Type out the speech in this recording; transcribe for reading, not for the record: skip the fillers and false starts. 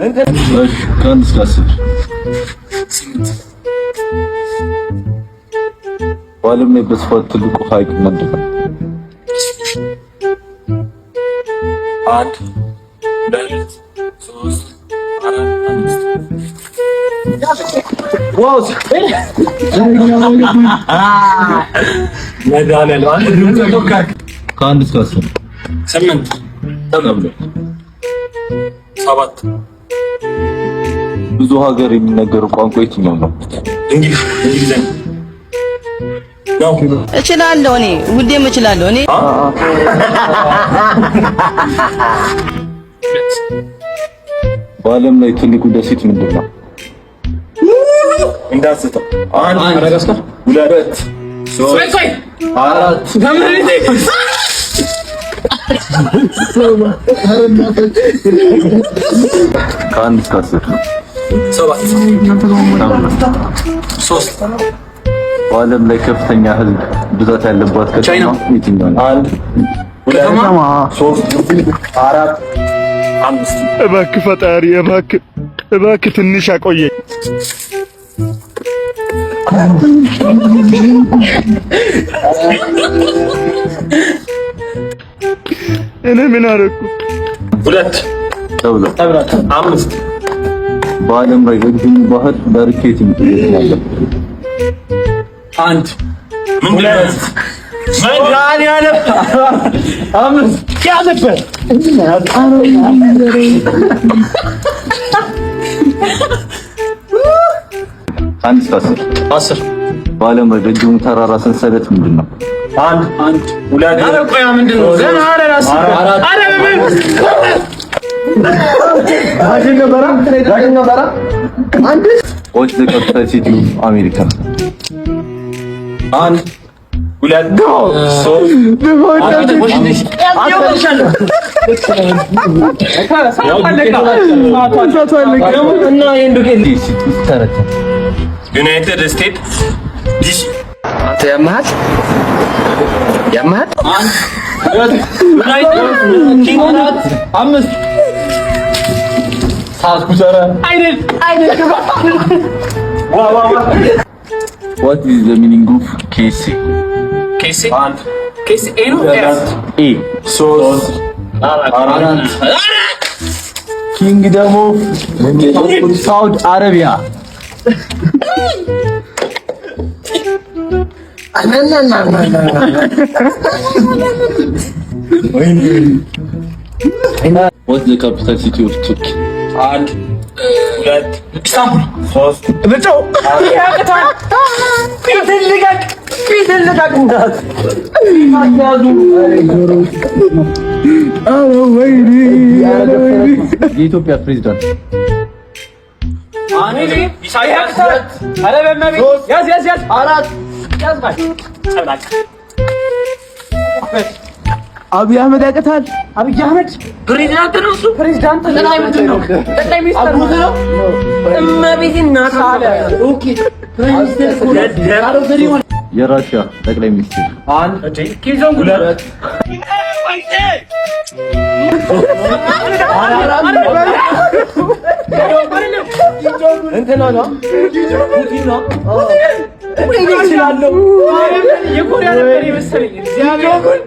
ከአንድ እስከ 10 በዓለም ላይ በስፋት ትልቁ ሐይቅ ምንድን ነው? 1 2 3 4 ከአንድ እስከ 10 8 7 ብዙ ሀገር የሚነገሩ ቋንቋ የትኛው ነው? እንግሊዝኛ ነው። እችላለሁ እኔ ሁሌም እችላለሁ እኔ። በዓለም ላይ ትልቁ ደሴት ምንድን ነው? እንዳትስተው 1 2 3 4 ከአንድ እስከ 10 7 3 በዓለም ላይ ከፍተኛ ሕዝብ ብዛት ያለባት ከተማ የትኛው ነው? 1 2 3 4 5 እባክህ ፈጣሪ እባክህ ትንሽ አቆየኝ። እኔ ምን አደረኩ? 2 ተብሎ 5 በዓለም ላይ ረጅሙ ባህር ዳርቻ የትኛው ነው? 1 2 መድኃኒዓለም 5 ያዘበት ከአንድ እስከ 10 በዓለም ላይ ረጅሙ ተራራ ሰንሰለት ምንድን ነው? 1 2 ኧረ ቆይ ምንድን ነው? ገና አረራስ አረ What's the capital city of America? 1 2 ዩናይትድ ስቴትስ ዲሲ። አንተ ያማል What is the meaning of KC? KC A ነው A. Kingdom of Saudi Arabia. What's the capital city of Turkey? 1 2 ኢስታንቡል 3 በጨው ያቀታል ፊትልቀቅ እንዳት የኢትዮጵያ ፕሬዝዳንት ኢሳያስ 4 አብይ አህመድ ያቀታል። አብይ አህመድ ፕሬዝዳንት ነው እሱ። ፕሬዝዳንት ጠቅላይ ሚኒስትር ነው። ጠቅላይ ሚኒስትር ነው። እመቤቴ እናት አለ። ኦኬ ፕሬዝዳንት የራሽያ ጠቅላይ ሚኒስትር 1 ኪም ጆንግ 2 እንትና ነው ፑቲን ነው። የኮሪያ ነበር የመሰለኝ እግዚአብሔር